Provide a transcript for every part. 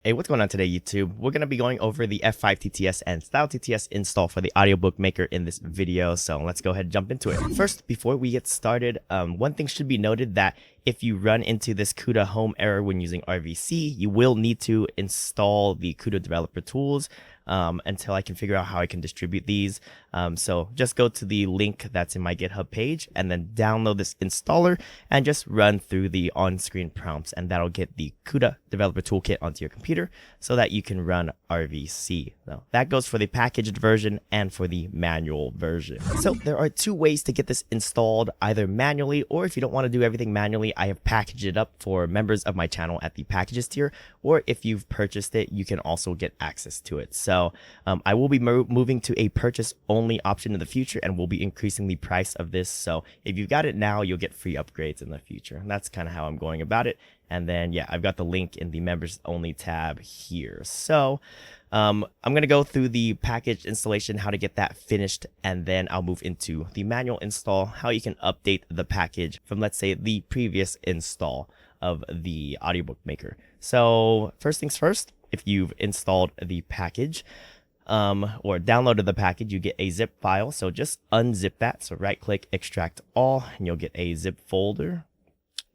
Hey, what's going on today, YouTube? We're going to be going over the F5TTS and StyleTTS install for the audiobook maker in this video, so let's go ahead and jump into it. First, before we get started, one thing should be noted that if you run into this CUDA home error when using RVC, you will need to install the CUDA developer tools until I can figure out how I can distribute these. So just go to the link that's in my GitHub page and then download this installer and just run through the on-screen prompts, and that'll get the CUDA developer toolkit onto your computer so that you can run RVC. Now, that goes for the packaged version and for the manual version. So there are two ways to get this installed, either manually, or if you don't want to do everything manually, I have packaged it up for members of my channel at the packages tier, or if you've purchased it, you can also get access to it. So I will be moving to a purchase only option in the future, and we'll be increasing the price of this. So if you've got it now, you'll get free upgrades in the future. And that's kind of how I'm going about it. And then, yeah, I've got the link in the members only tab here. So I'm going to go through the package installation, how to get that finished, and then I'll move into the manual install, how you can update the package from, let's say, the previous install of the audiobook maker. So first things first, if you've installed the package or downloaded the package, you get a zip file. So just unzip that. So right click, extract all, and you'll get a zip folder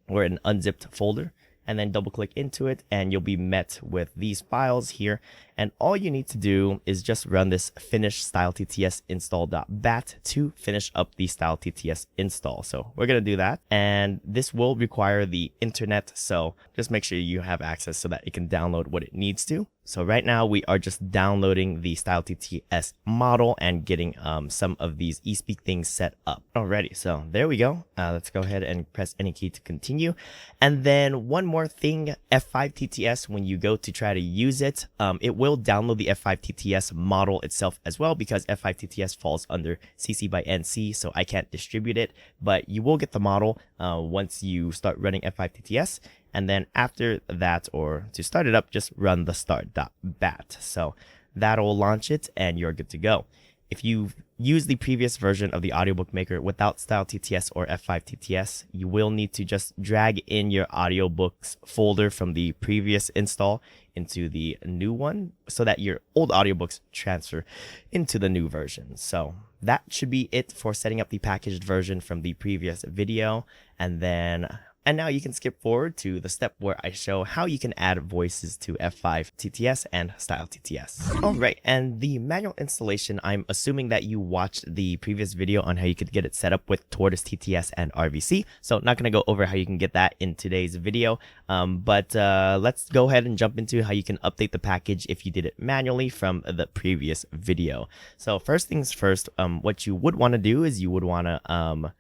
or an unzipped folder. And then double click into it and you'll be met with these files here. And all you need to do is just run this finish StyleTTS install.bat to finish up the StyleTTS install. So we're going to do that. And this will require the internet. So just make sure you have access so that it can download what it needs to. So right now we are just downloading the StyleTTS model and getting some of these eSpeak things set up. Alrighty, so there we go. Let's go ahead and press any key to continue. And then one more thing, F5TTS, when you go to try to use it, it will download the F5TTS model itself as well, because F5TTS falls under CC by NC, so I can't distribute it, but you will get the model once you start running F5TTS. And then after that, or to start it up, just run the start.bat. So that'll launch it and you're good to go. If you use the previous version of the audiobook maker without StyleTTS or F5TTS, you will need to just drag in your audiobooks folder from the previous install into the new one so that your old audiobooks transfer into the new version. So that should be it for setting up the packaged version from the previous video. And now you can skip forward to the step where I show how you can add voices to F5TTS and StyleTTS. Alright, and the manual installation, I'm assuming that you watched the previous video on how you could get it set up with Tortoise TTS and RVC. So not going to go over how you can get that in today's video, but let's go ahead and jump into how you can update the package if you did it manually from the previous video. So first things first, what you would want to do is you would want to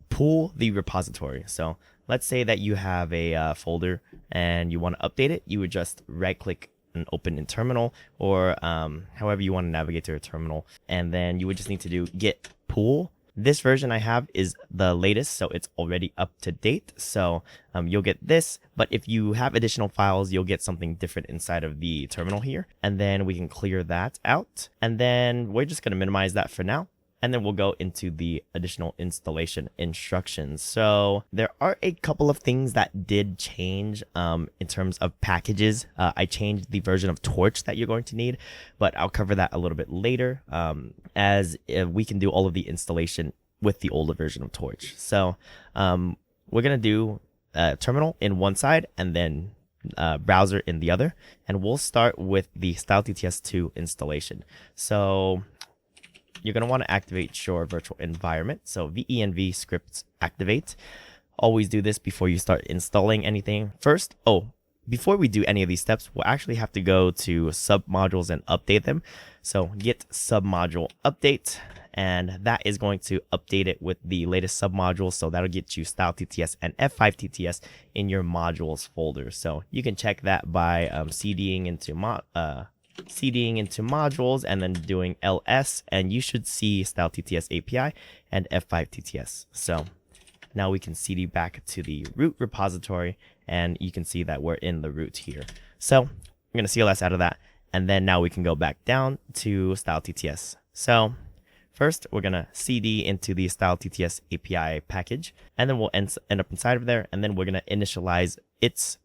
pull the repository. So let's say that you have a folder and you want to update it. You would just right click and open in terminal, or however you want to navigate to a terminal. And then you would just need to do git pull. This version I have is the latest, so it's already up to date. So you'll get this, but if you have additional files, you'll get something different inside of the terminal here. And then we can clear that out. And then we're just going to minimize that for now. And then we'll go into the additional installation instructions. So there are a couple of things that did change in terms of packages. I changed the version of Torch that you're going to need, but I'll cover that a little bit later, as we can do all of the installation with the older version of Torch. So we're going to do terminal in one side and then browser in the other. And we'll start with the StyleTTS 2 installation. So you're going to want to activate your virtual environment. So venv scripts activate. Always do this before you start installing anything. First, before we do any of these steps, we'll actually have to go to submodules and update them. So git submodule update, and that is going to update it with the latest submodules. So that'll get you StyleTTS and F5TTS in your modules folder. So you can check that by CDing into modules and then doing ls, and you should see StyleTTS API and F5TTS. So now we can cd back to the root repository, and you can see that we're in the root here. So I'm going to CLS out of that, and then now we can go back down to StyleTTS. So first, we're going to cd into the StyleTTS API package, and then we'll end up inside of there, and then we're going to initialize its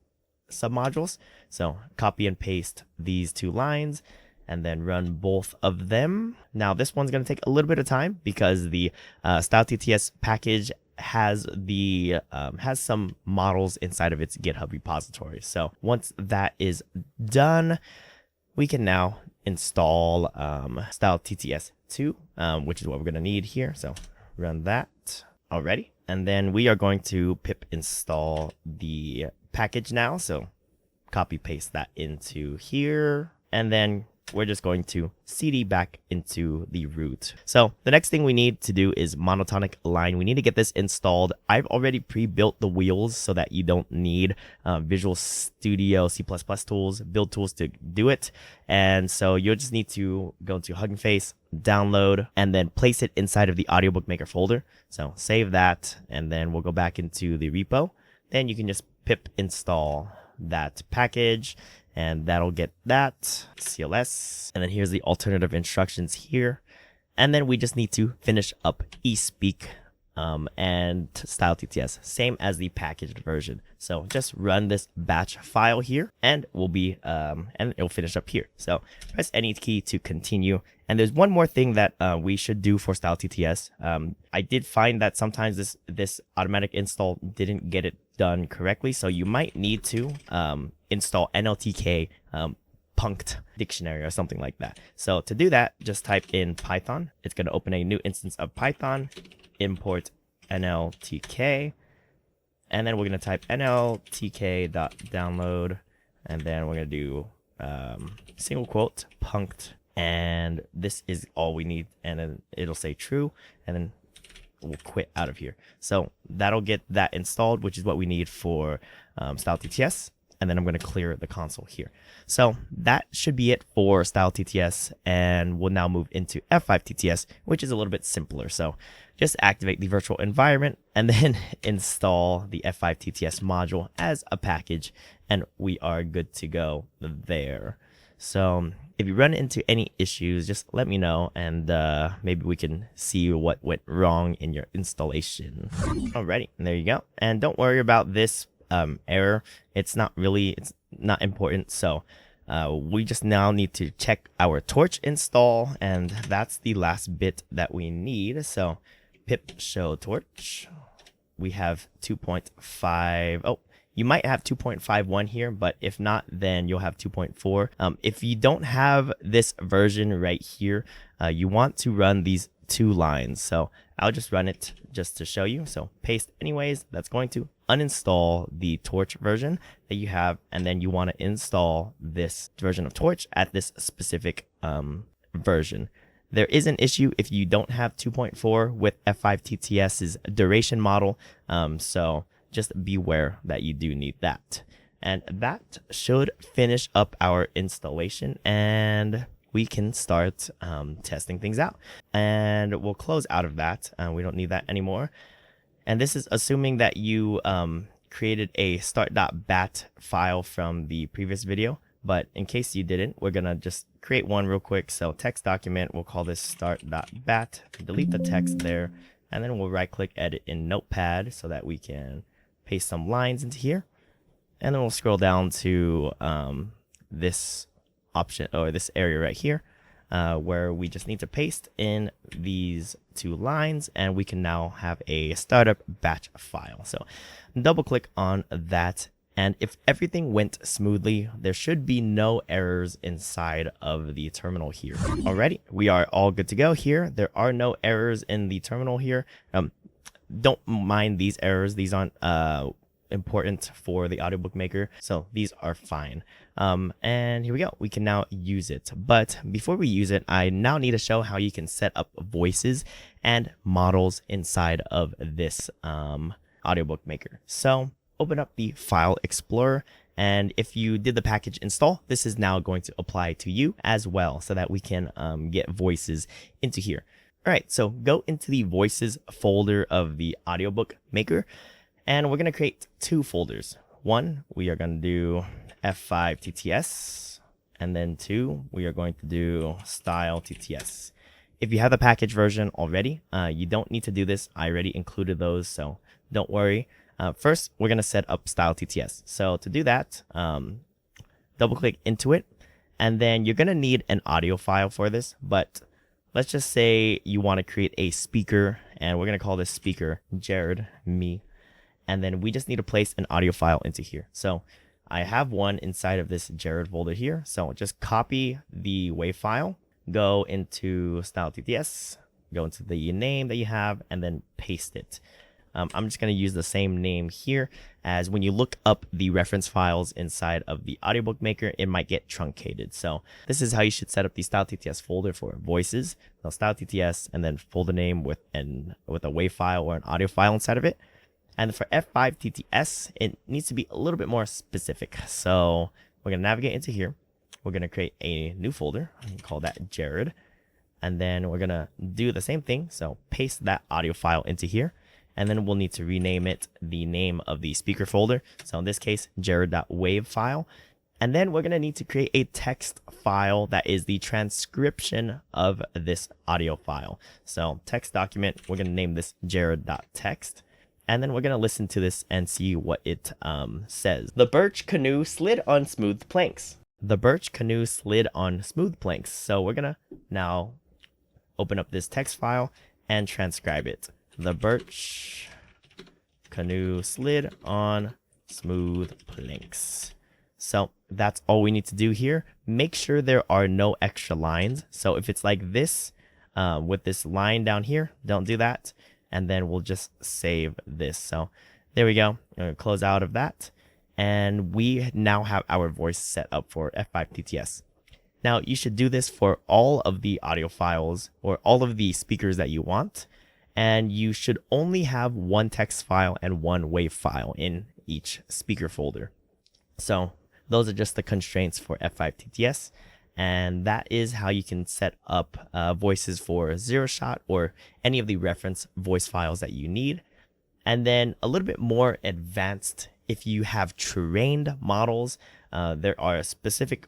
submodules. So copy and paste these two lines and then run both of them. Now this one's going to take a little bit of time because the StyleTTS package has some models inside of its GitHub repository. So once that is done, we can now install StyleTTS 2, which is what we're going to need here. So run that already. And then we are going to pip install the package now. So copy paste that into here. And then we're just going to cd back into the root. So the next thing we need to do is monotonic align. We need to get this installed. I've already pre-built the wheels so that you don't need Visual Studio C++ tools, build tools to do it. And so you'll just need to go to Hugging Face, download, and then place it inside of the Audiobook Maker folder. So save that, and then we'll go back into the repo. Then you can just pip install that package, and that'll get that CLS. And then here's the alternative instructions here. And then we just need to finish up eSpeak and StyleTTS, same as the packaged version. So just run this batch file here, and we'll be and it'll finish up here. So press any key to continue. And there's one more thing that we should do for StyleTTS. I did find that sometimes this automatic install didn't get it done correctly, so you might need to install NLTK punct dictionary or something like that. So to do that, just type in Python. It's going to open a new instance of Python, import NLTK, and then we're going to type nltk.download, and then we're going to do single quote punct, and this is all we need, and then it'll say true, and then we'll quit out of here. So that'll get that installed, which is what we need for StyleTTS. And then I'm going to clear the console here. So that should be it for StyleTTS, and we'll now move into F5TTS, which is a little bit simpler. So just activate the virtual environment and then install the F5TTS module as a package, and we are good to go there. So if you run into any issues, just let me know, and maybe we can see what went wrong in your installation. Alrighty, and there you go. And don't worry about this error. It's not important. So we just now need to check our torch install, and that's the last bit that we need. So pip show torch. We have 2.5. Oh, you might have 2.51 here, but if not, then you'll have 2.4. If you don't have this version right here, you want to run these two lines. So I'll just run it just to show you. So paste anyways. That's going to uninstall the torch version that you have, and then you want to install this version of torch at this specific version. There is an issue if you don't have 2.4 with F5TTS's duration model. So just beware that you do need that. And that should finish up our installation, and we can start testing things out. And we'll close out of that. We don't need that anymore. And this is assuming that you created a start.bat file from the previous video. But in case you didn't, we're going to just create one real quick. So text document, we'll call this start.bat, delete the text there, and then we'll right click edit in Notepad so that we can paste some lines into here. And then we'll scroll down to this option, or this area right here, where we just need to paste in these two lines, and we can now have a startup batch file. So double click on that, and if everything went smoothly, there should be no errors inside of the terminal here. Alrighty, we are all good to go here. There are no errors in the terminal here. Don't mind these errors. These aren't important for the Audiobook Maker, so these are fine. And here we go. We can now use it. But before we use it, I now need to show how you can set up voices and models inside of this Audiobook Maker. So open up the File Explorer, and if you did the package install, this is now going to apply to you as well, so that we can get voices into here. All right, so go into the Voices folder of the Audiobook Maker, and we're going to create two folders. One, we are going to do F5TTS, and then two, we are going to do StyleTTS. If you have the package version already, you don't need to do this. I already included those, so don't worry. First, we're going to set up StyleTTS. So to do that, double click into it, and then you're going to need an audio file for this, but let's just say you want to create a speaker, and we're going to call this speaker Jared, me, and then we just need to place an audio file into here. So I have one inside of this Jared folder here, so just copy the WAV file, go into StyleTTS, go into the name that you have, and then paste it. I'm just going to use the same name here, as when you look up the reference files inside of the Audiobook Maker, it might get truncated. So this is how you should set up the StyleTTS folder for voices. So StyleTTS, and then folder name with a WAV file or an audio file inside of it. And for F5TTS, it needs to be a little bit more specific. So we're going to navigate into here. We're going to create a new folder and call that Jared. And then we're going to do the same thing. So paste that audio file into here. And then we'll need to rename it the name of the speaker folder. So in this case, jared.wav file. And then we're going to need to create a text file that is the transcription of this audio file. So text document, we're going to name this jared.text. And then we're going to listen to this and see what it says. The birch canoe slid on smooth planks. The birch canoe slid on smooth planks. So we're going to now open up this text file and transcribe it. The birch canoe slid on smooth planks. So that's all we need to do here. Make sure there are no extra lines. So if it's like this, with this line down here, don't do that. And then we'll just save this. So there we go. I'm going to close out of that. And we now have our voice set up for F5TTS. Now you should do this for all of the audio files or all of the speakers that you want. And you should only have one text file and one WAV file in each speaker folder. So those are just the constraints for F5TTS. And that is how you can set up voices for Zero Shot or any of the reference voice files that you need. And then a little bit more advanced, if you have trained models, there are specific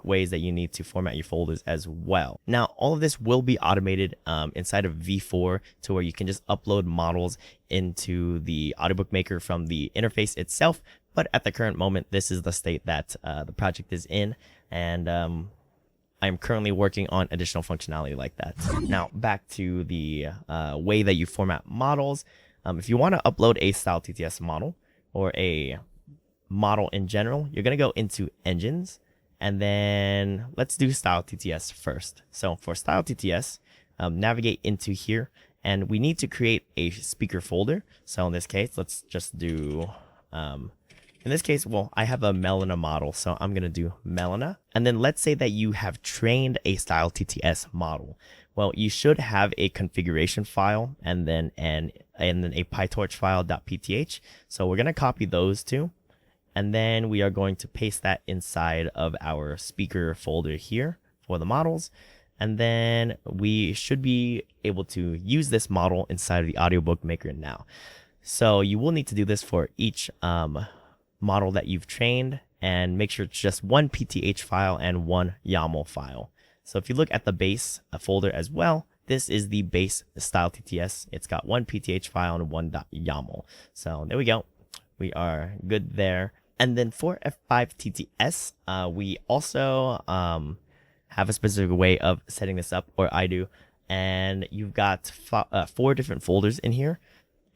ways that you need to format your folders as well. Now, all of this will be automated inside of V4 to where you can just upload models into the Audiobook Maker from the interface itself. But at the current moment, this is the state that the project is in. And I'm currently working on additional functionality like that. Now, back to the way that you format models. If you want to upload a StyleTTS model or a model in general, you're going to go into Engines. And then let's do StyleTTS first. So for StyleTTS, navigate into here. And we need to create a speaker folder. So in this case, let's just do... in this case, well, I have a Melina model, so I'm going to do Melina. And then let's say that you have trained a StyleTTS model. Well, you should have a configuration file and then a PyTorch file.pth. So we're going to copy those two. And then we are going to paste that inside of our speaker folder here for the models. And then we should be able to use this model inside of the Audiobook Maker now. So you will need to do this for each model that you've trained, and make sure it's just one PTH file and one YAML file. So if you look at the base folder as well, this is the base StyleTTS. It's got one PTH file and one .yaml. So there we go. We are good there. And then for F5TTS, we also have a specific way of setting this up, or I do. And you've got 4 different folders in here.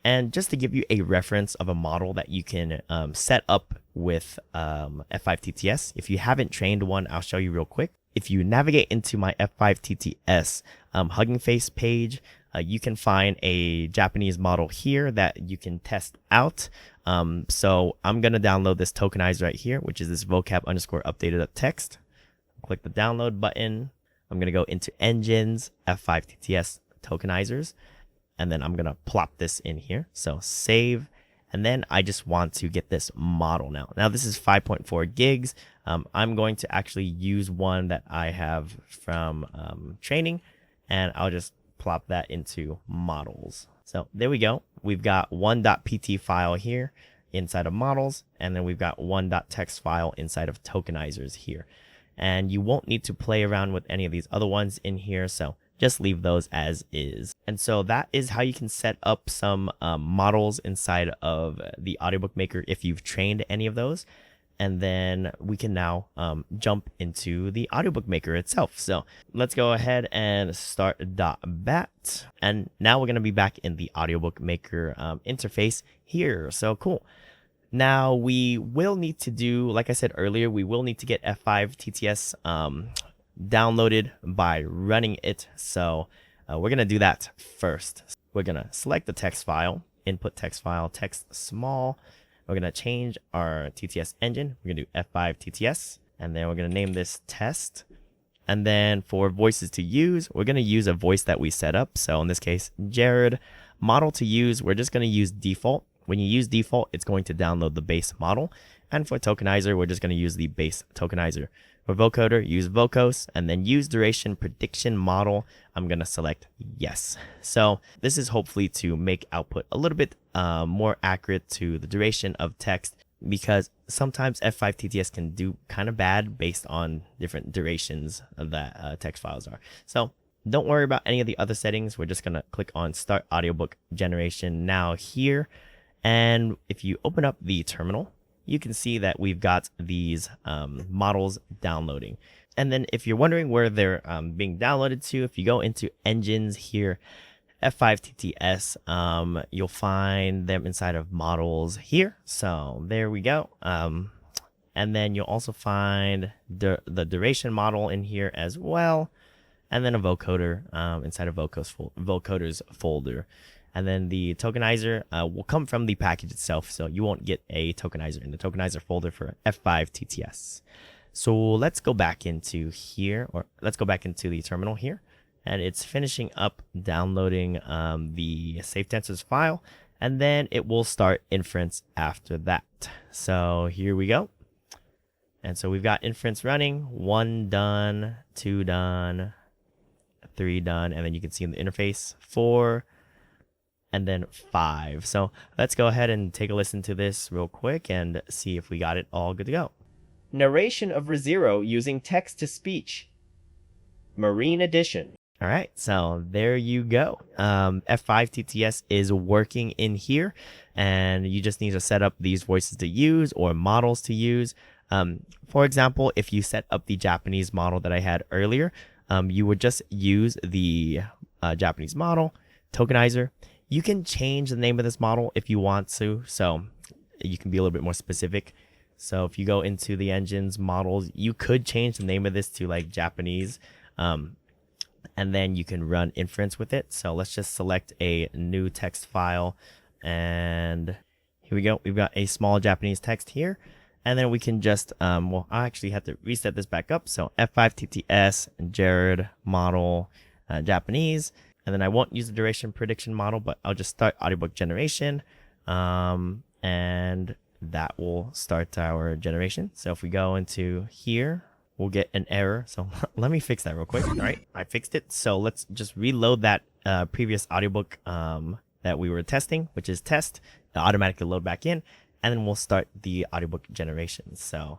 And just to give you a reference of a model that you can set up with F5TTS, if you haven't trained one, I'll show you real quick. If you navigate into my F5TTS Hugging Face page, you can find a Japanese model here that you can test out. So I'm going to download this tokenizer right here, which is this vocab_updated.txt. Click the download button. I'm going to go into Engines, F5TTS tokenizers, and then I'm going to plop this in here. So save. And then I just want to get this model now. Now this is 5.4 gigs. I'm going to actually use one that I have from training, and I'll just plop that into models. So there we go. We've got one .pt file here inside of models, and then we've got one .text file inside of tokenizers here. And you won't need to play around with any of these other ones in here, so just leave those as is. And so that is how you can set up some models inside of the Audiobook Maker if you've trained any of those. and then we can now jump into the audiobook maker itself. So let's go ahead and start .bat, and now we're going to be back in the audiobook maker interface here. So cool. Now we will need to do, like I said earlier, we will need to get F5TTS downloaded by running it. So we're going to do that first. We're going to select the text file, input text file, text small. We're going to change our TTS engine. We're going to do F5TTS, and then we're going to name this test. And then for voices to use, we're going to use a voice that we set up. So in this case, Jared. Model to use, we're just going to use default. When you use default, it's going to download the base model. And for tokenizer, we're just going to use the base tokenizer. For vocoder, use vocos, and then use duration prediction model. I'm going to select yes. So this is hopefully to make output a little bit more accurate to the duration of text, because sometimes F5TTS can do kind of bad based on different durations that text files are. So don't worry about any of the other settings. We're just going to click on Start Audiobook Generation now here. And if you open up the terminal, you can see that we've got these models downloading. And then if you're wondering where they're being downloaded to, if you go into engines here, F5TTS, you'll find them inside of models here. So there we go. And then you'll also find the duration model in here as well. And then a vocoder inside of vocoders folder. And then the tokenizer will come from the package itself, so you won't get a tokenizer in the tokenizer folder for F5TTS. So let's go back into here, or let's go back into the terminal here, and it's finishing up downloading the save tensors file, and then it will start inference after that. So here we go. And so we've got inference running, 1 done, 2 done, 3 done, and then you can see in the interface 4, and then 5. So let's go ahead and take a listen to this real quick and see if we got it all good to go. Narration of ReZero using text-to-speech. Marine Edition. All right, so there you go. F5TTS is working in here, and you just need to set up these voices to use or models to use. For example, if you set up the Japanese model that I had earlier, you would just use the Japanese model, tokenizer. You can change the name of this model if you want to, so you can be a little bit more specific. So if you go into the engines models, you could change the name of this to like Japanese, and then you can run inference with it. So let's just select a new text file, and here we go. We've got a small Japanese text here, and then we can just, well, I actually have to reset this back up. So F5TTS, Jared, model, Japanese. And then I won't use the duration prediction model, but I'll just start audiobook generation. And that will start our generation. So if we go into here, we'll get an error. So let me fix that real quick. All right, I fixed it. So let's just reload that previous audiobook that we were testing, which is test. It'll automatically load back in. And then we'll start the audiobook generation. So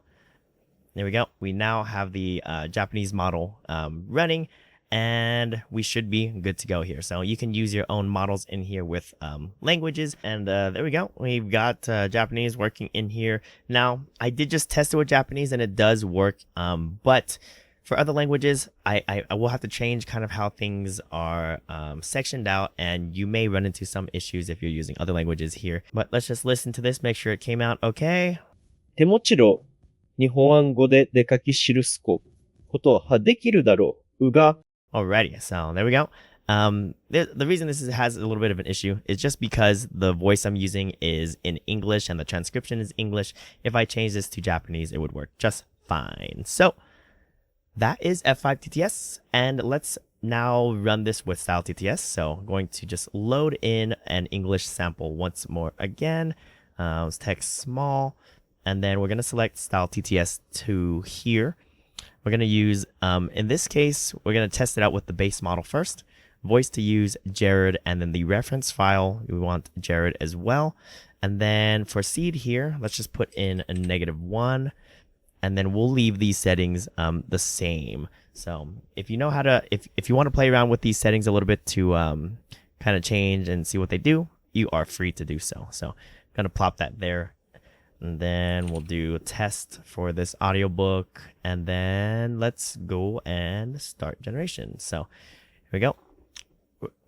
there we go. We now have the Japanese model running. And we should be good to go here. So you can use your own models in here with languages. And there we go. We've got Japanese working in here. Now, I did just test it with Japanese and it does work. But for other languages, I will have to change kind of how things are sectioned out. And you may run into some issues if you're using other languages here. But let's just listen to this, make sure it came out okay. 手持ちろ日本語でで書き記すことはできるだろうが Alrighty, so there we go. The reason this has a little bit of an issue is just because the voice I'm using is in English and the transcription is English. If I change this to Japanese, it would work just fine. So that is F5TTS, and let's now run this with StyleTTS. So I'm going to just load in an English sample once more again. Let's text small, and then we're going to select StyleTTS to here. We're going to use, in this case, we're going to test it out with the base model first. Voice to use Jared, and then the reference file, we want Jared as well. And then for seed here, let's just put in a -1, and then we'll leave these settings the same. So if you know how to, if you want to play around with these settings a little bit to kind of change and see what they do, you are free to do so. So I'm going to plop that there. And then we'll do a test for this audiobook. And then let's go and start generation. So here we go.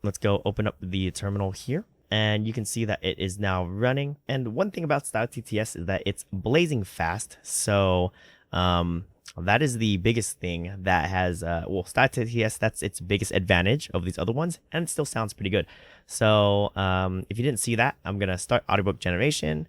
Let's go open up the terminal here. And you can see that it is now running. And one thing about StyleTTS is that it's blazing fast. So that is the biggest thing that has, well, StyleTTS, that's its biggest advantage of these other ones. And it still sounds pretty good. So if you didn't see that, I'm going to start audiobook generation.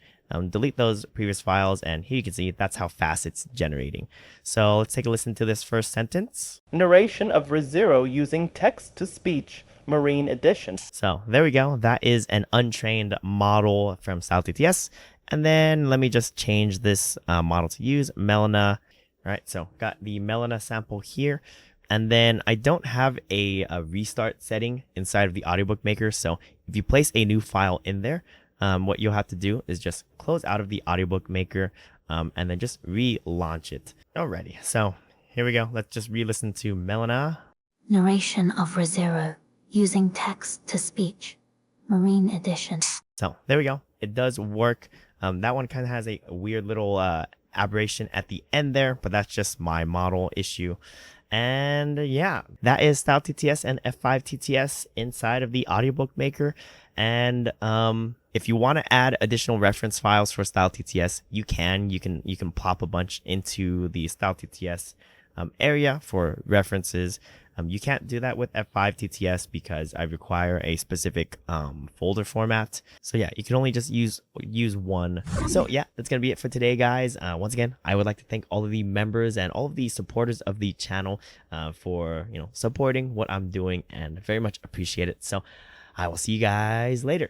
Delete those previous files, and here you can see that's how fast it's generating. So let's take a listen to this first sentence. Narration of ReZero using text-to-speech, Marine Edition. So there we go. That is an untrained model from StyleTTS. And then let me just change this model to use Melana. All right, so got the Melana sample here. And then I don't have a restart setting inside of the audiobook maker. So if you place a new file in there, what you'll have to do is just close out of the audiobook maker and then just relaunch it. Alrighty, so here we go. Let's just re-listen to Melana. Narration of ReZero using text-to-speech, Marine Edition. So there we go. It does work. That one kind of has a weird little aberration at the end there, but that's just my model issue. And yeah, that is StyleTTS and F5TTS inside of the audiobook maker. And if you want to add additional reference files for StyleTTS, you can plop a bunch into the StyleTTS area for references. You can't do that with F5TTS because I require a specific folder format. So yeah, you can only just use one. So yeah, that's gonna be it for today, guys. Once again, I would like to thank all of the members and all of the supporters of the channel for supporting what I'm doing, and very much appreciate it. So I will see you guys later.